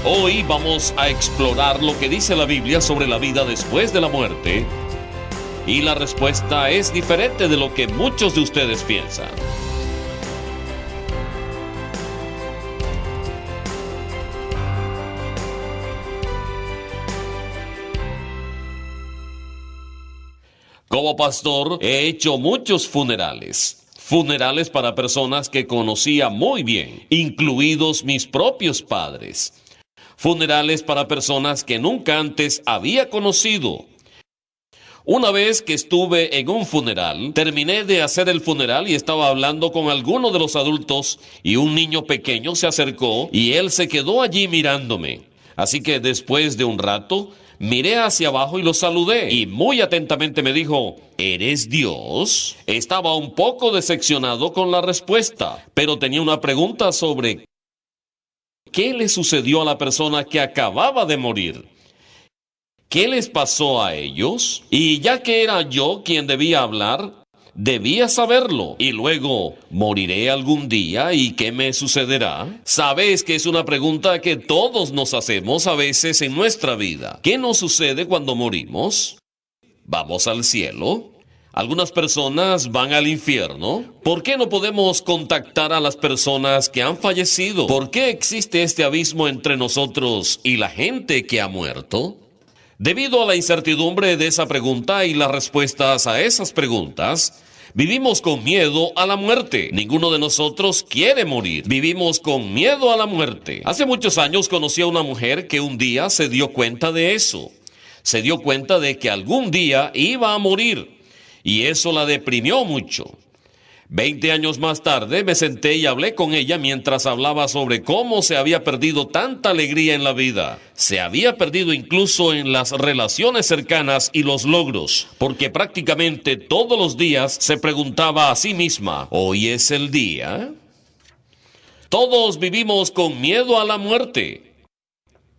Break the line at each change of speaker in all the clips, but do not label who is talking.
Hoy vamos a explorar lo que dice la Biblia sobre la vida después de la muerte, y la respuesta es diferente de lo que muchos de ustedes piensan. Como pastor, he hecho muchos funerales. Funerales para personas que conocía muy bien, incluidos mis propios padres. Funerales para personas que nunca antes había conocido. Una vez que estuve en un funeral, terminé de hacer el funeral y estaba hablando con alguno de los adultos y un niño pequeño se acercó y él se quedó allí mirándome. Así que después de un rato, miré hacia abajo y lo saludé y muy atentamente me dijo, ¿eres Dios? Estaba un poco decepcionado con la respuesta, pero tenía una pregunta sobre ¿qué le sucedió a la persona que acababa de morir? ¿Qué les pasó a ellos? Y ya que era yo quien debía hablar, debía saberlo. Y luego, ¿moriré algún día y qué me sucederá? Sabes que es una pregunta que todos nos hacemos a veces en nuestra vida. ¿Qué nos sucede cuando morimos? ¿Vamos al cielo? Algunas personas van al infierno. ¿Por qué no podemos contactar a las personas que han fallecido? ¿Por qué existe este abismo entre nosotros y la gente que ha muerto? Debido a la incertidumbre de esa pregunta y las respuestas a esas preguntas, vivimos con miedo a la muerte. Ninguno de nosotros quiere morir. Vivimos con miedo a la muerte. Hace muchos años conocí a una mujer que un día se dio cuenta de eso. Se dio cuenta de que algún día iba a morir. Y eso la deprimió mucho. 20 años más tarde me senté y hablé con ella mientras hablaba sobre cómo se había perdido tanta alegría en la vida. Se había perdido incluso en las relaciones cercanas y los logros, porque prácticamente todos los días se preguntaba a sí misma, ¿hoy es el día? Todos vivimos con miedo a la muerte.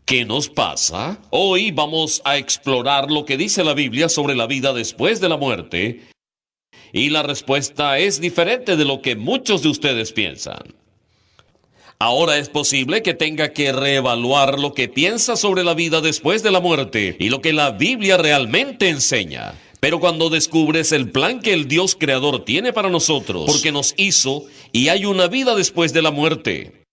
¿Qué nos pasa? Hoy vamos a explorar lo que dice la Biblia sobre la vida después de la muerte, y la respuesta es diferente de lo que muchos de ustedes piensan. Ahora es posible que tenga que reevaluar lo que piensa sobre la vida después de la muerte y lo que la Biblia realmente enseña. Pero cuando descubres el plan que el Dios Creador tiene para nosotros, porque nos hizo y hay una vida después de la muerte,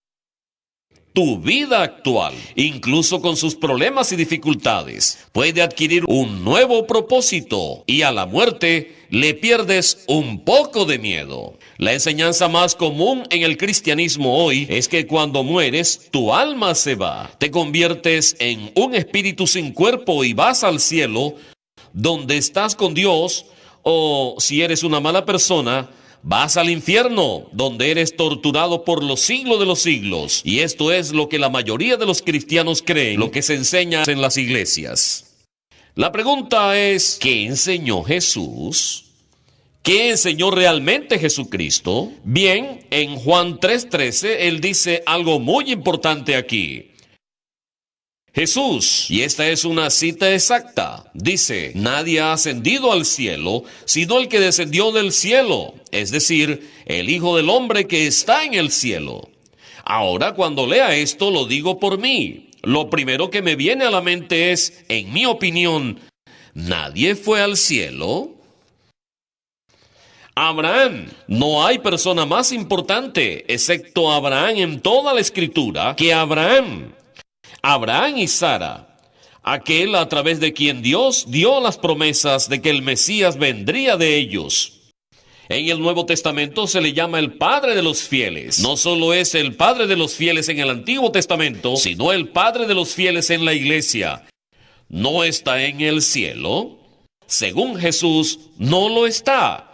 tu vida actual, incluso con sus problemas y dificultades, puede adquirir un nuevo propósito y a la muerte le pierdes un poco de miedo. La enseñanza más común en el cristianismo hoy es que cuando mueres, tu alma se va. Te conviertes en un espíritu sin cuerpo y vas al cielo, donde estás con Dios, o si eres una mala persona, vas al infierno, donde eres torturado por los siglos de los siglos. Y esto es lo que la mayoría de los cristianos creen, lo que se enseña en las iglesias. La pregunta es, ¿qué enseñó Jesús? ¿Qué enseñó realmente Jesucristo? Bien, en Juan 3:13, él dice algo muy importante aquí. Jesús, y esta es una cita exacta, dice, nadie ha ascendido al cielo, sino el que descendió del cielo, es decir, el Hijo del Hombre que está en el cielo. Ahora, cuando lea esto, lo digo por mí. Lo primero que me viene a la mente es, en mi opinión, ¿nadie fue al cielo? Abraham. No hay persona más importante, excepto Abraham en toda la Escritura, que Abraham. Abraham y Sara, aquel a través de quien Dios dio las promesas de que el Mesías vendría de ellos. En el Nuevo Testamento se le llama el Padre de los fieles. No solo es el Padre de los fieles en el Antiguo Testamento, sino el Padre de los fieles en la iglesia. ¿No está en el cielo? Según Jesús, no lo está.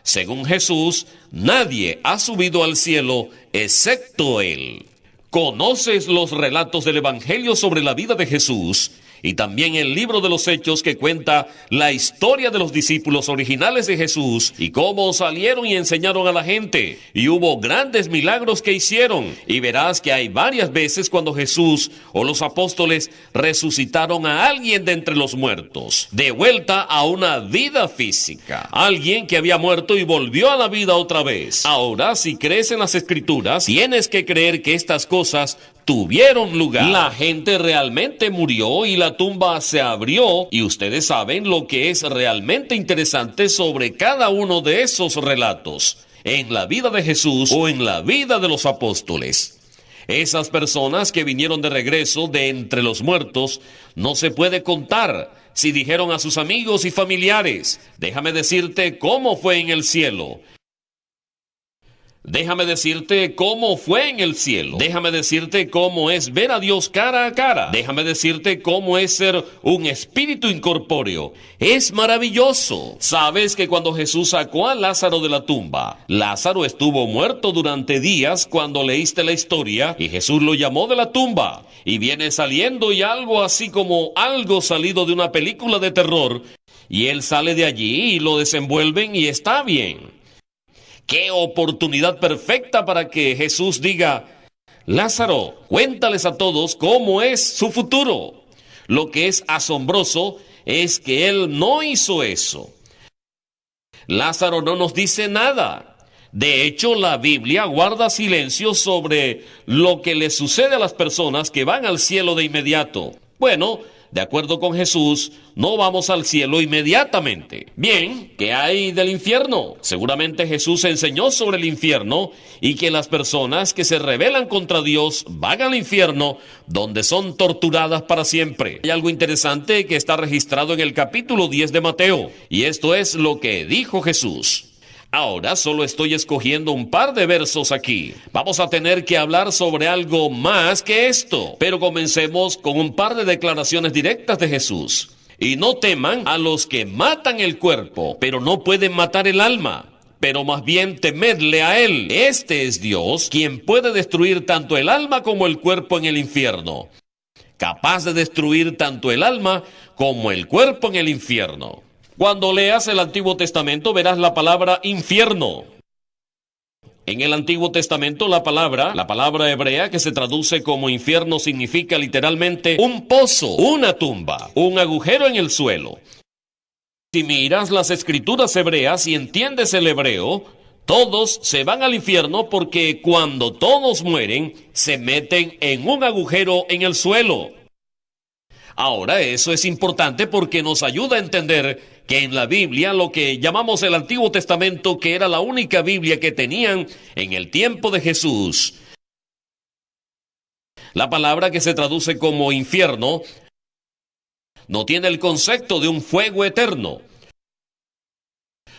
Según Jesús, nadie ha subido al cielo excepto Él. ¿Conoces los relatos del Evangelio sobre la vida de Jesús? y también el libro de los Hechos, que cuenta la historia de los discípulos originales de Jesús y cómo salieron y enseñaron a la gente. Y hubo grandes milagros que hicieron. Y verás que hay varias veces cuando Jesús o los apóstoles resucitaron a alguien de entre los muertos, de vuelta a una vida física. Alguien que había muerto y volvió a la vida otra vez. Ahora, si crees en las Escrituras, tienes que creer que estas cosas tuvieron lugar. La gente realmente murió y la tumba se abrió, y ustedes saben lo que es realmente interesante sobre cada uno de esos relatos, en la vida de Jesús o en la vida de los apóstoles. Esas personas que vinieron de regreso de entre los muertos, no se puede contar si dijeron a sus amigos y familiares: déjame decirte cómo fue en el cielo. Déjame decirte cómo fue en el cielo. Déjame decirte cómo es ver a Dios cara a cara. Déjame decirte cómo es ser un espíritu incorpóreo. Es maravilloso. Sabes que cuando Jesús sacó a Lázaro de la tumba, Lázaro estuvo muerto durante días cuando leíste la historia, y Jesús lo llamó de la tumba. Y viene saliendo y algo así como algo salido de una película de terror. Y él sale de allí y lo desenvuelven y está bien. ¡Qué oportunidad perfecta para que Jesús diga: Lázaro, cuéntales a todos cómo es su futuro! Lo que es asombroso es que él no hizo eso. Lázaro no nos dice nada. De hecho, la Biblia guarda silencio sobre lo que le sucede a las personas que van al cielo de inmediato. Bueno, de acuerdo con Jesús, no vamos al cielo inmediatamente. Bien, ¿qué hay del infierno? Seguramente Jesús enseñó sobre el infierno y que las personas que se rebelan contra Dios van al infierno, donde son torturadas para siempre. Hay algo interesante que está registrado en el capítulo 10 de Mateo, y esto es lo que dijo Jesús. Ahora solo estoy escogiendo un par de versos aquí. Vamos a tener que hablar sobre algo más que esto, pero comencemos con un par de declaraciones directas de Jesús. Y no teman a los que matan el cuerpo, pero no pueden matar el alma. Pero más bien temedle a Él. Este es Dios, quien puede destruir tanto el alma como el cuerpo en el infierno. Capaz de destruir tanto el alma como el cuerpo en el infierno. Cuando leas el Antiguo Testamento verás la palabra infierno. En el Antiguo Testamento la palabra hebrea que se traduce como infierno significa literalmente un pozo, una tumba, un agujero en el suelo. Si miras las escrituras hebreas y entiendes el hebreo, todos se van al infierno porque cuando todos mueren, se meten en un agujero en el suelo. Ahora, eso es importante porque nos ayuda a entender que en la Biblia, lo que llamamos el Antiguo Testamento, que era la única Biblia que tenían en el tiempo de Jesús, la palabra que se traduce como infierno no tiene el concepto de un fuego eterno.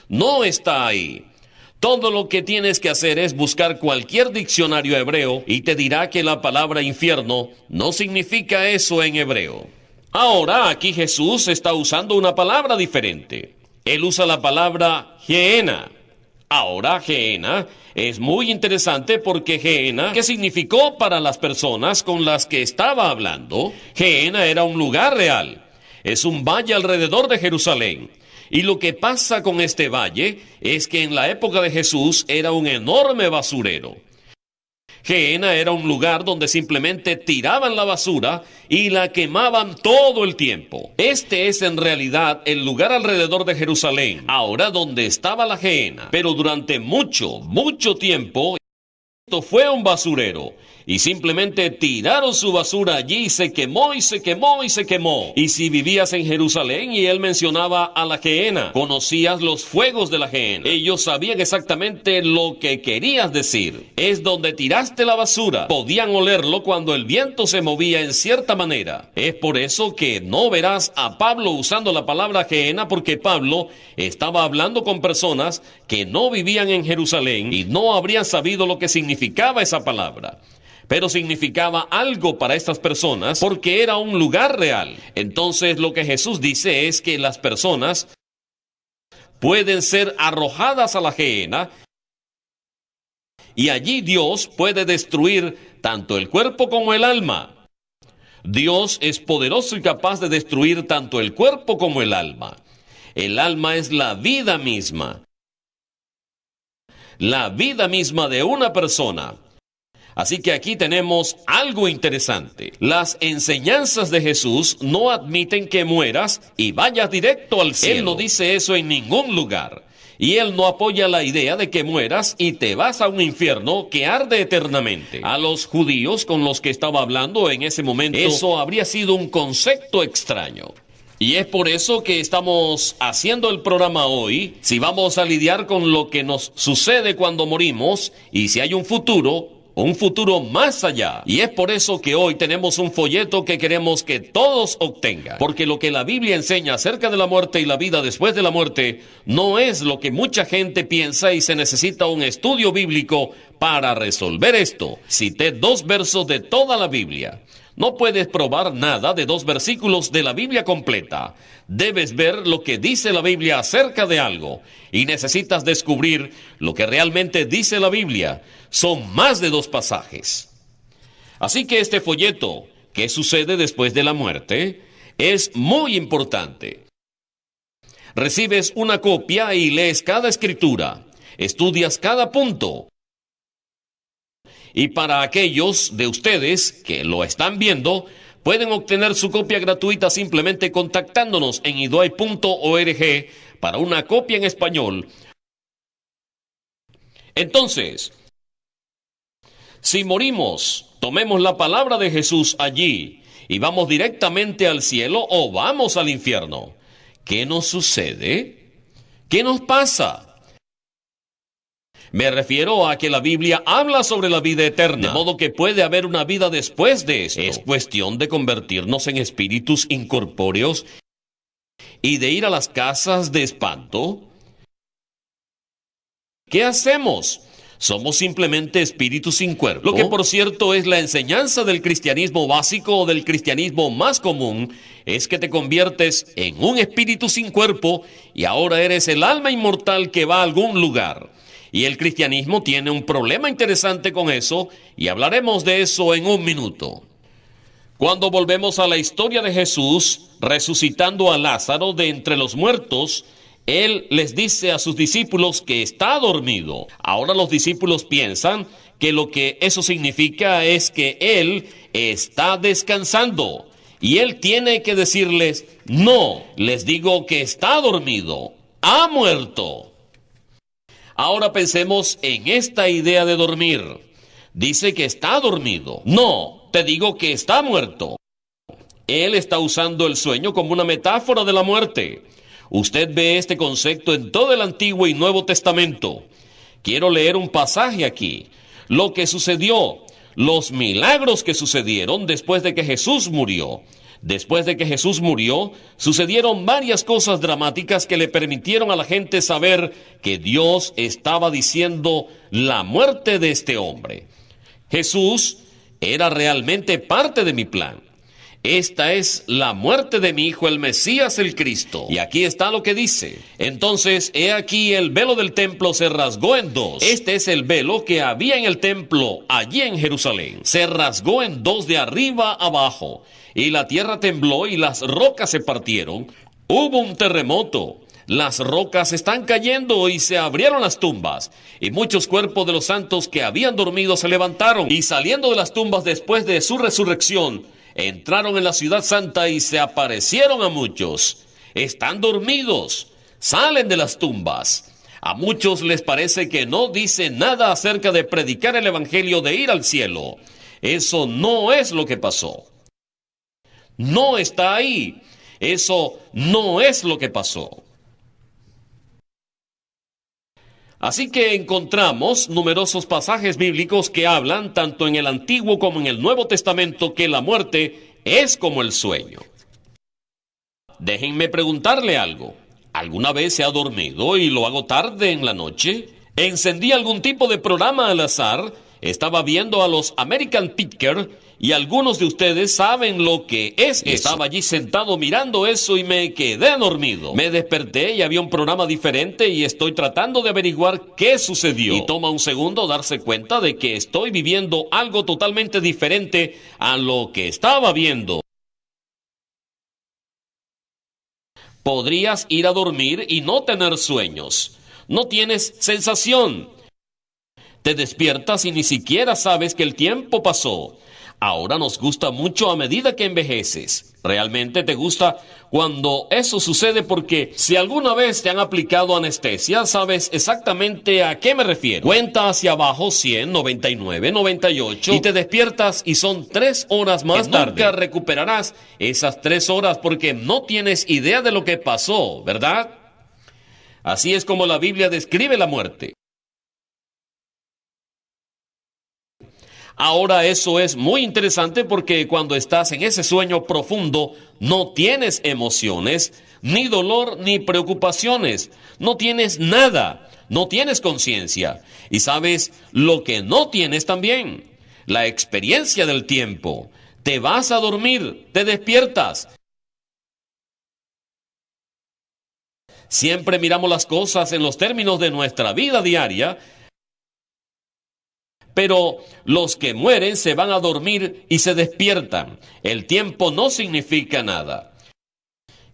No está ahí. Todo lo que tienes que hacer es buscar cualquier diccionario hebreo y te dirá que la palabra infierno no significa eso en hebreo. Ahora, aquí Jesús está usando una palabra diferente. Él usa la palabra Gehenna. Ahora, Gehenna es muy interesante porque Gehenna, ¿qué significó para las personas con las que estaba hablando? Gehenna era un lugar real. Es un valle alrededor de Jerusalén. Y lo que pasa con este valle es que en la época de Jesús era un enorme basurero. Gehenna era un lugar donde simplemente tiraban la basura y la quemaban todo el tiempo. Este es en realidad el lugar alrededor de Jerusalén, ahora donde estaba la Gehenna. Pero durante mucho tiempo, esto fue un basurero. Y simplemente tiraron su basura allí y se quemó y se quemó y se quemó. Y si vivías en Jerusalén y él mencionaba a la Gehenna, conocías los fuegos de la Gehenna. Ellos sabían exactamente lo que querías decir. Es donde tiraste la basura. Podían olerlo cuando el viento se movía en cierta manera. Es por eso que no verás a Pablo usando la palabra Gehenna, porque Pablo estaba hablando con personas que no vivían en Jerusalén y no habrían sabido lo que significaba esa palabra. Pero significaba algo para estas personas porque era un lugar real. Entonces lo que Jesús dice es que las personas pueden ser arrojadas a la Gehenna y allí Dios puede destruir tanto el cuerpo como el alma. Dios es poderoso y capaz de destruir tanto el cuerpo como el alma. El alma es la vida misma de una persona. Así que aquí tenemos algo interesante. Las enseñanzas de Jesús no admiten que mueras y vayas directo al cielo. Él no dice eso en ningún lugar. Y Él no apoya la idea de que mueras y te vas a un infierno que arde eternamente. A los judíos con los que estaba hablando en ese momento, eso habría sido un concepto extraño. Y es por eso que estamos haciendo el programa hoy. Si vamos a lidiar con lo que nos sucede cuando morimos y si hay un futuro más allá. Y es por eso que hoy tenemos un folleto que queremos que todos obtengan. Porque lo que la Biblia enseña acerca de la muerte y la vida después de la muerte no es lo que mucha gente piensa y se necesita un estudio bíblico para resolver esto. Cité 2 versos de toda la Biblia. No puedes probar nada de 2 versículos de la Biblia completa. Debes ver lo que dice la Biblia acerca de algo. Y necesitas descubrir lo que realmente dice la Biblia. Son más de 2 pasajes. Así que este folleto, ¿qué sucede después de la muerte?, es muy importante. Recibes una copia y lees cada escritura. Estudias cada punto. Y para aquellos de ustedes que lo están viendo, pueden obtener su copia gratuita simplemente contactándonos en idoai.org para una copia en español. Entonces, si morimos, tomemos la palabra de Jesús allí y vamos directamente al cielo o vamos al infierno. ¿Qué nos sucede? ¿Qué nos pasa? Me refiero a que la Biblia habla sobre la vida eterna, de modo que puede haber una vida después de esto. Es cuestión de convertirnos en espíritus incorpóreos y de ir a las casas de espanto. ¿Qué hacemos? Somos simplemente espíritus sin cuerpo. Lo que, por cierto, es la enseñanza del cristianismo básico o del cristianismo más común, es que te conviertes en un espíritu sin cuerpo y ahora eres el alma inmortal que va a algún lugar. Y el cristianismo tiene un problema interesante con eso, y hablaremos de eso en un minuto. Cuando volvemos a la historia de Jesús, resucitando a Lázaro de entre los muertos, Él les dice a sus discípulos que está dormido. Ahora los discípulos piensan que lo que eso significa es que Él está descansando. Y Él tiene que decirles, no, les digo que está dormido, ha muerto. Ahora pensemos en esta idea de dormir. Dice que está dormido. No, te digo que está muerto. Él está usando el sueño como una metáfora de la muerte. Usted ve este concepto en todo el Antiguo y Nuevo Testamento. Quiero leer un pasaje aquí. Lo que sucedió, los milagros que sucedieron después de que Jesús murió. Después de que Jesús murió, sucedieron varias cosas dramáticas que le permitieron a la gente saber que Dios estaba diciendo la muerte de este hombre. Jesús era realmente parte de mi plan. Esta es la muerte de mi hijo, el Mesías, el Cristo. Y aquí está lo que dice. Entonces, he aquí el velo del templo se rasgó en 2. Este es el velo que había en el templo allí en Jerusalén. Se rasgó en 2 de arriba abajo. Y la tierra tembló y las rocas se partieron. Hubo un terremoto. Las rocas están cayendo y se abrieron las tumbas. Y muchos cuerpos de los santos que habían dormido se levantaron. Y saliendo de las tumbas después de su resurrección, entraron en la ciudad santa y se aparecieron a muchos. Están dormidos. Salen de las tumbas. A muchos les parece que no dice nada acerca de predicar el evangelio, de ir al cielo. Eso no es lo que pasó. No está ahí. Eso no es lo que pasó. Así que encontramos numerosos pasajes bíblicos que hablan, tanto en el Antiguo como en el Nuevo Testamento, que la muerte es como el sueño. Déjenme preguntarle algo. ¿Alguna vez se ha dormido y lo hago tarde en la noche? ¿Encendí algún tipo de programa al azar estaba viendo a los American Pickers y algunos de ustedes saben lo que es eso. Estaba allí sentado mirando eso y me quedé dormido. Me desperté y había un programa diferente y estoy tratando de averiguar qué sucedió. Y toma un segundo darse cuenta de que estoy viviendo algo totalmente diferente a lo que estaba viendo. Podrías ir a dormir y no tener sueños. No tienes sensación. Te despiertas y ni siquiera sabes que el tiempo pasó. Ahora nos gusta mucho a medida que envejeces. ¿Realmente te gusta cuando eso sucede? Porque si alguna vez te han aplicado anestesia, sabes exactamente a qué me refiero. Cuenta hacia abajo 100, 99, 98 y te despiertas y son 3 horas más tarde. Nunca recuperarás esas 3 horas porque no tienes idea de lo que pasó, ¿verdad? Así es como la Biblia describe la muerte. Ahora eso es muy interesante porque cuando estás en ese sueño profundo, no tienes emociones, ni dolor, ni preocupaciones. No tienes nada, no tienes conciencia. Y sabes lo que no tienes también, la experiencia del tiempo. Te vas a dormir, te despiertas. Siempre miramos las cosas en los términos de nuestra vida diaria, pero los que mueren se van a dormir y se despiertan. El tiempo no significa nada.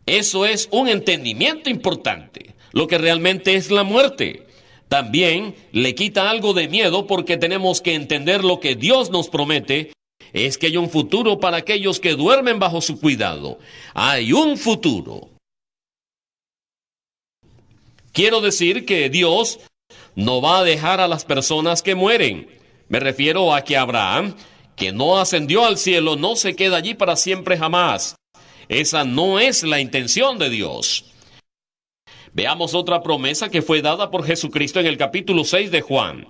Eso es un entendimiento importante, lo que realmente es la muerte. También le quita algo de miedo porque tenemos que entender lo que Dios nos promete, es que hay un futuro para aquellos que duermen bajo su cuidado. Hay un futuro. Quiero decir que Dios no va a dejar a las personas que mueren. Me refiero a que Abraham, que no ascendió al cielo, no se queda allí para siempre jamás. Esa no es la intención de Dios. Veamos otra promesa que fue dada por Jesucristo en el capítulo 6 de Juan.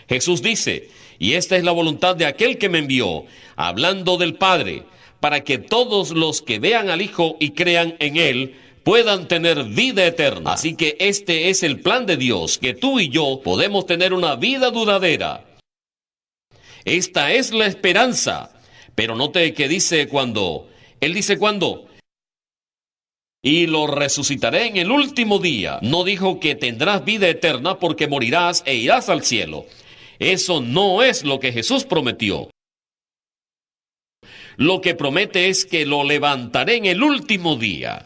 Jesús dice, y esta es la voluntad de aquel que me envió, hablando del Padre, para que todos los que vean al Hijo y crean en Él, puedan tener vida eterna. Así que este es el plan de Dios, que tú y yo podemos tener una vida duradera. Esta es la esperanza. Pero note que dice cuando. Él dice cuando. Y lo resucitaré en el último día. No dijo que tendrás vida eterna porque morirás e irás al cielo. Eso no es lo que Jesús prometió. Lo que promete es que lo levantaré en el último día.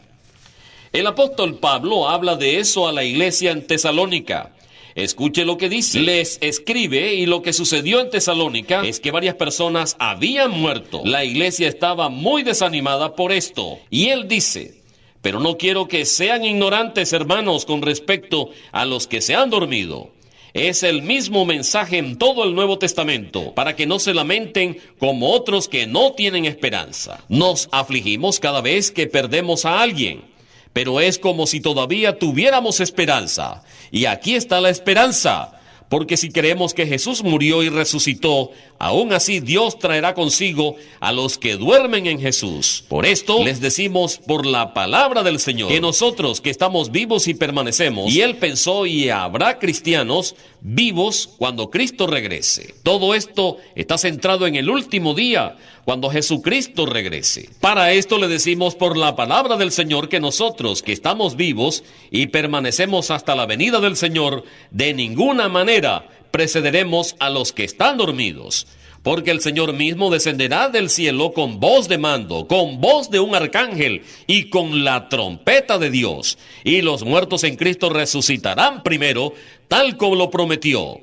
El apóstol Pablo habla de eso a la iglesia en Tesalónica. Escuche lo que dice. Les escribe y lo que sucedió en Tesalónica es que varias personas habían muerto. La iglesia estaba muy desanimada por esto. Y él dice, pero no quiero que sean ignorantes, hermanos, con respecto a los que se han dormido. Es el mismo mensaje en todo el Nuevo Testamento, para que no se lamenten como otros que no tienen esperanza. Nos afligimos cada vez que perdemos a alguien. Pero es como si todavía tuviéramos esperanza. Y aquí está la esperanza. Porque si creemos que Jesús murió y resucitó, aún así Dios traerá consigo a los que duermen en Jesús. Por esto les decimos por la palabra del Señor, que nosotros que estamos vivos y permanecemos, y Él pensó y habrá cristianos vivos cuando Cristo regrese. Todo esto está centrado en el último día, cuando Jesucristo regrese. Para esto le decimos por la palabra del Señor que nosotros que estamos vivos y permanecemos hasta la venida del Señor, de ninguna manera precederemos a los que están dormidos. Porque el Señor mismo descenderá del cielo con voz de mando, con voz de un arcángel y con la trompeta de Dios. Y los muertos en Cristo resucitarán primero, tal como lo prometió.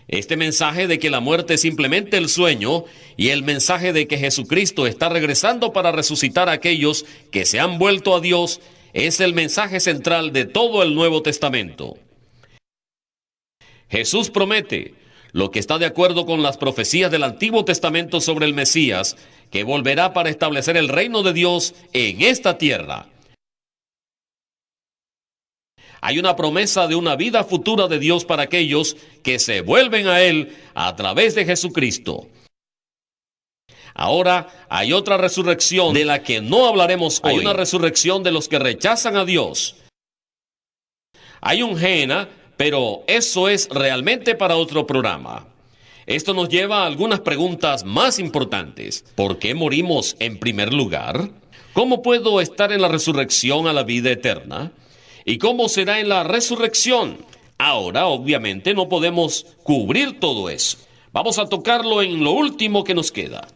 Este mensaje de que la muerte es simplemente el sueño y el mensaje de que Jesucristo está regresando para resucitar a aquellos que se han vuelto a Dios es el mensaje central de todo el Nuevo Testamento. Jesús promete, lo que está de acuerdo con las profecías del Antiguo Testamento sobre el Mesías, que volverá para establecer el reino de Dios en esta tierra. Hay una promesa de una vida futura de Dios para aquellos que se vuelven a Él a través de Jesucristo. Ahora hay otra resurrección de la que no hablaremos hoy. Hay una resurrección de los que rechazan a Dios. Hay un Gehenna, pero eso es realmente para otro programa. Esto nos lleva a algunas preguntas más importantes. ¿Por qué morimos en primer lugar? ¿Cómo puedo estar en la resurrección a la vida eterna? ¿Y cómo será en la resurrección? Ahora, obviamente, no podemos cubrir todo eso. Vamos a tocarlo en lo último que nos queda.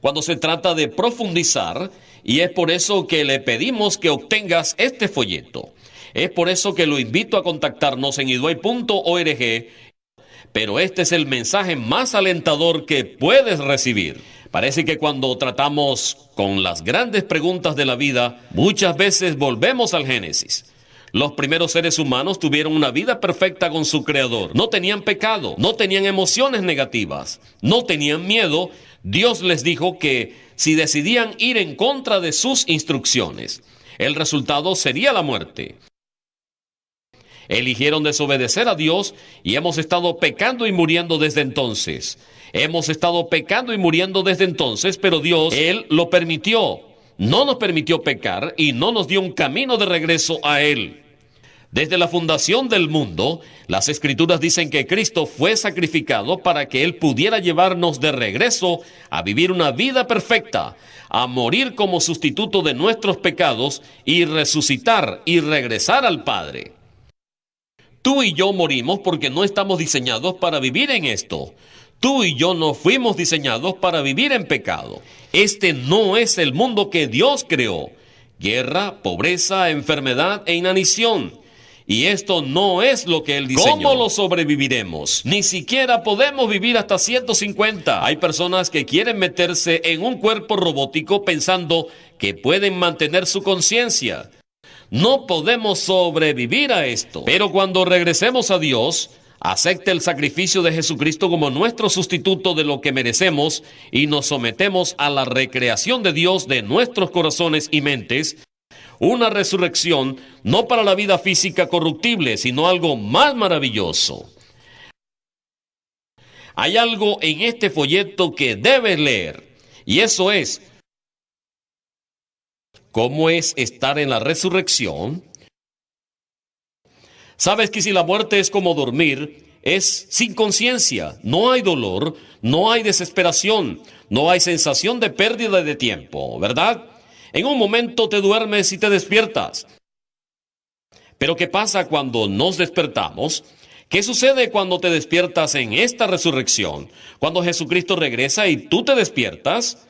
Cuando se trata de profundizar, y es por eso que le pedimos que obtengas este folleto. Es por eso que lo invito a contactarnos en iduay.org. Pero este es el mensaje más alentador que puedes recibir. Parece que cuando tratamos con las grandes preguntas de la vida, muchas veces volvemos al Génesis. Los primeros seres humanos tuvieron una vida perfecta con su Creador. No tenían pecado, no tenían emociones negativas, no tenían miedo. Dios les dijo que si decidían ir en contra de sus instrucciones, el resultado sería la muerte. Eligieron desobedecer a Dios y hemos estado pecando y muriendo desde entonces. Hemos estado pecando y muriendo desde entonces, pero Dios, Él lo permitió. No nos permitió pecar y no nos dio un camino de regreso a Él. Desde la fundación del mundo, las Escrituras dicen que Cristo fue sacrificado para que Él pudiera llevarnos de regreso a vivir una vida perfecta, a morir como sustituto de nuestros pecados y resucitar y regresar al Padre. Tú y yo morimos porque no estamos diseñados para vivir en esto. Tú y yo no fuimos diseñados para vivir en pecado. Este no es el mundo que Dios creó. Guerra, pobreza, enfermedad e inanición. Y esto no es lo que Él diseñó. ¿Cómo lo sobreviviremos? Ni siquiera podemos vivir hasta 150. Hay personas que quieren meterse en un cuerpo robótico pensando que pueden mantener su conciencia. No podemos sobrevivir a esto. Pero cuando regresemos a Dios, acepte el sacrificio de Jesucristo como nuestro sustituto de lo que merecemos y nos sometemos a la recreación de Dios de nuestros corazones y mentes, una resurrección no para la vida física corruptible, sino algo más maravilloso. Hay algo en este folleto que debes leer, y eso es: ¿cómo es estar en la resurrección? Sabes que si la muerte es como dormir, es sin conciencia, no hay dolor, no hay desesperación, no hay sensación de pérdida de tiempo, ¿verdad? En un momento te duermes y te despiertas. Pero ¿qué pasa cuando nos despertamos? ¿Qué sucede cuando te despiertas en esta resurrección? Cuando Jesucristo regresa y tú te despiertas.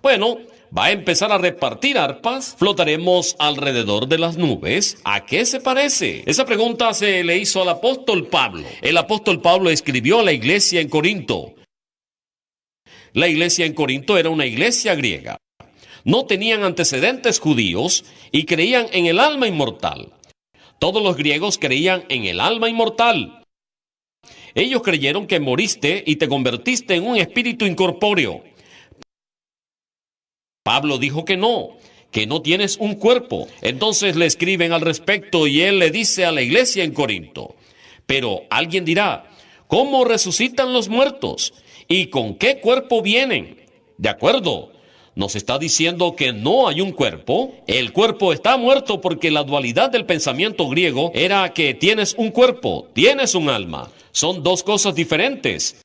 Bueno, va a empezar a repartir arpas, flotaremos alrededor de las nubes. ¿A qué se parece? Esa pregunta se le hizo al apóstol Pablo. El apóstol Pablo escribió a la iglesia en Corinto. La iglesia en Corinto era una iglesia griega. No tenían antecedentes judíos y creían en el alma inmortal. Todos los griegos creían en el alma inmortal. Ellos creyeron que moriste y te convertiste en un espíritu incorpóreo. Pablo dijo que no tienes un cuerpo. Entonces le escriben al respecto y él le dice a la iglesia en Corinto: pero alguien dirá, ¿cómo resucitan los muertos? ¿Y con qué cuerpo vienen? De acuerdo, nos está diciendo que no hay un cuerpo. El cuerpo está muerto porque la dualidad del pensamiento griego era que tienes un cuerpo, tienes un alma. Son dos cosas diferentes.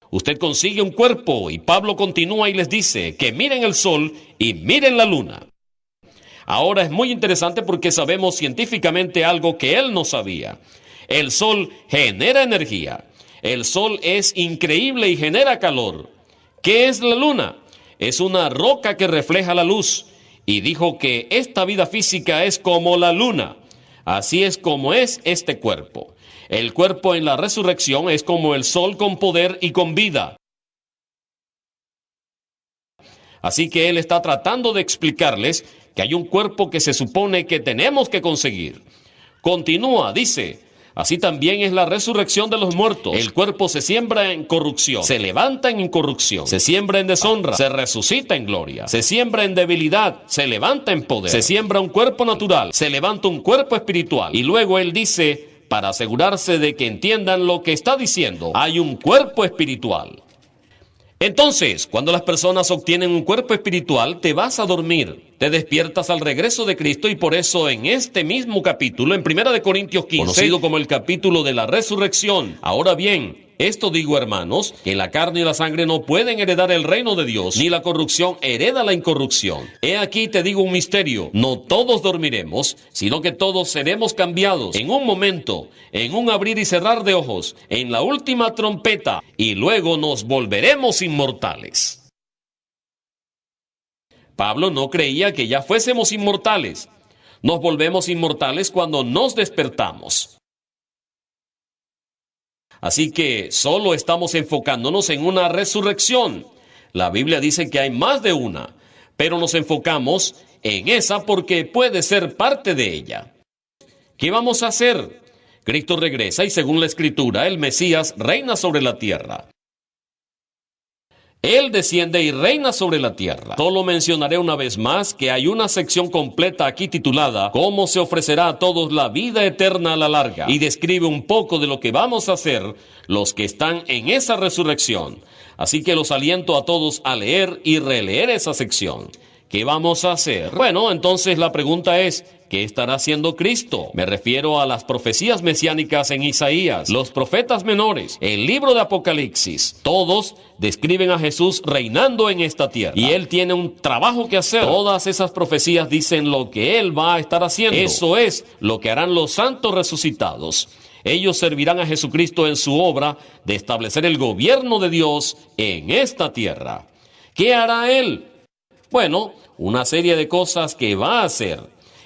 Usted consigue un cuerpo y Pablo continúa y les dice que miren el sol y miren la luna. Ahora es muy interesante porque sabemos científicamente algo que él no sabía. El sol genera energía. El sol es increíble y genera calor. ¿Qué es la luna? Es una roca que refleja la luz. Y dijo que esta vida física es como la luna. Así es como es este cuerpo. El cuerpo en la resurrección es como el sol con poder y con vida. Así que él está tratando de explicarles que hay un cuerpo que se supone que tenemos que conseguir. Continúa, dice: así también es la resurrección de los muertos. El cuerpo se siembra en corrupción, se levanta en incorrupción, se siembra en deshonra, se resucita en gloria, se siembra en debilidad, se levanta en poder, se siembra un cuerpo natural, se levanta un cuerpo espiritual. Y luego él dice, para asegurarse de que entiendan lo que está diciendo, hay un cuerpo espiritual. Entonces, cuando las personas obtienen un cuerpo espiritual, te vas a dormir, te despiertas al regreso de Cristo, y por eso en este mismo capítulo, en 1 Corintios 15, conocido como el capítulo de la resurrección. Ahora bien, esto digo, hermanos, que la carne y la sangre no pueden heredar el reino de Dios, ni la corrupción hereda la incorrupción. He aquí te digo un misterio: no todos dormiremos, sino que todos seremos cambiados en un momento, en un abrir y cerrar de ojos, en la última trompeta, y luego nos volveremos inmortales. Pablo no creía que ya fuésemos inmortales. Nos volvemos inmortales cuando nos despertamos. Así que solo estamos enfocándonos en una resurrección. La Biblia dice que hay más de una, pero nos enfocamos en esa porque puede ser parte de ella. ¿Qué vamos a hacer? Cristo regresa y, según la Escritura, el Mesías reina sobre la tierra. Él desciende y reina sobre la tierra. Solo mencionaré una vez más que hay una sección completa aquí titulada «Cómo se ofrecerá a todos la vida eterna a la larga», y describe un poco de lo que vamos a hacer los que están en esa resurrección. Así que los aliento a todos a leer y releer esa sección. ¿Qué vamos a hacer? Bueno, entonces la pregunta es, ¿qué estará haciendo Cristo? Me refiero a las profecías mesiánicas en Isaías, los profetas menores, el libro de Apocalipsis. Todos describen a Jesús reinando en esta tierra. Y Él tiene un trabajo que hacer. Todas esas profecías dicen lo que Él va a estar haciendo. Eso es lo que harán los santos resucitados. Ellos servirán a Jesucristo en su obra de establecer el gobierno de Dios en esta tierra. ¿Qué hará Él? Bueno, una serie de cosas que va a hacer.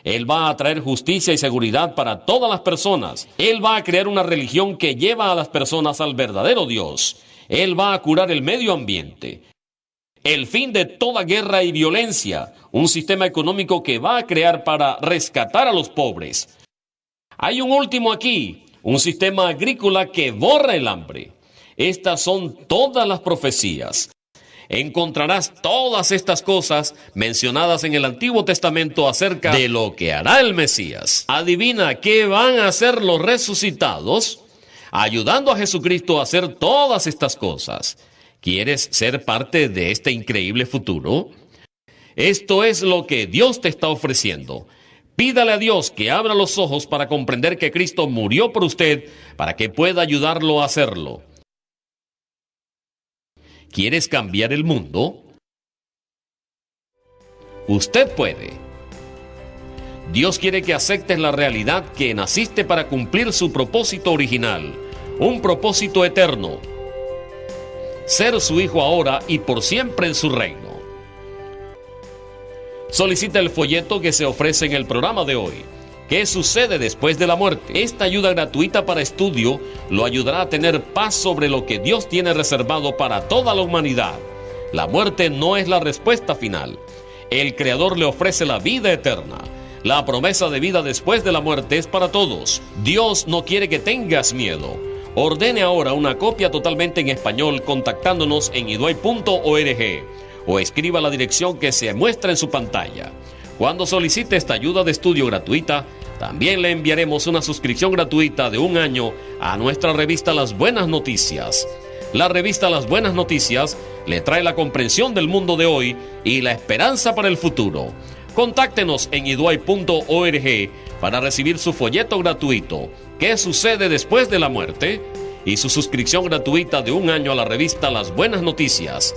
Él va a traer justicia y seguridad para todas las personas. Él va a crear una religión que lleva a las personas al verdadero Dios. Él va a curar el medio ambiente. El fin de toda guerra y violencia. Un sistema económico que va a crear para rescatar a los pobres. Hay un último aquí. Un sistema agrícola que borra el hambre. Estas son todas las profecías. Encontrarás todas estas cosas mencionadas en el Antiguo Testamento acerca de lo que hará el Mesías. Adivina qué van a hacer los resucitados, ayudando a Jesucristo a hacer todas estas cosas. ¿Quieres ser parte de este increíble futuro? Esto es lo que Dios te está ofreciendo. Pídale a Dios que abra los ojos para comprender que Cristo murió por usted para que pueda ayudarlo a hacerlo. ¿Quieres cambiar el mundo? Usted puede. Dios quiere que aceptes la realidad que naciste para cumplir su propósito original, un propósito eterno. Ser su hijo ahora y por siempre en su reino. Solicita el folleto que se ofrece en el programa de hoy. ¿Qué sucede después de la muerte? Esta ayuda gratuita para estudio lo ayudará a tener paz sobre lo que Dios tiene reservado para toda la humanidad. La muerte no es la respuesta final. El Creador le ofrece la vida eterna. La promesa de vida después de la muerte es para todos. Dios no quiere que tengas miedo. Ordene ahora una copia totalmente en español contactándonos en iduay.org o escriba la dirección que se muestra en su pantalla. Cuando solicite esta ayuda de estudio gratuita, también le enviaremos una suscripción gratuita de 1 año a nuestra revista Las Buenas Noticias. La revista Las Buenas Noticias le trae la comprensión del mundo de hoy y la esperanza para el futuro. Contáctenos en iduay.org para recibir su folleto gratuito, ¿Qué sucede después de la muerte?, y su suscripción gratuita de 1 año a la revista Las Buenas Noticias.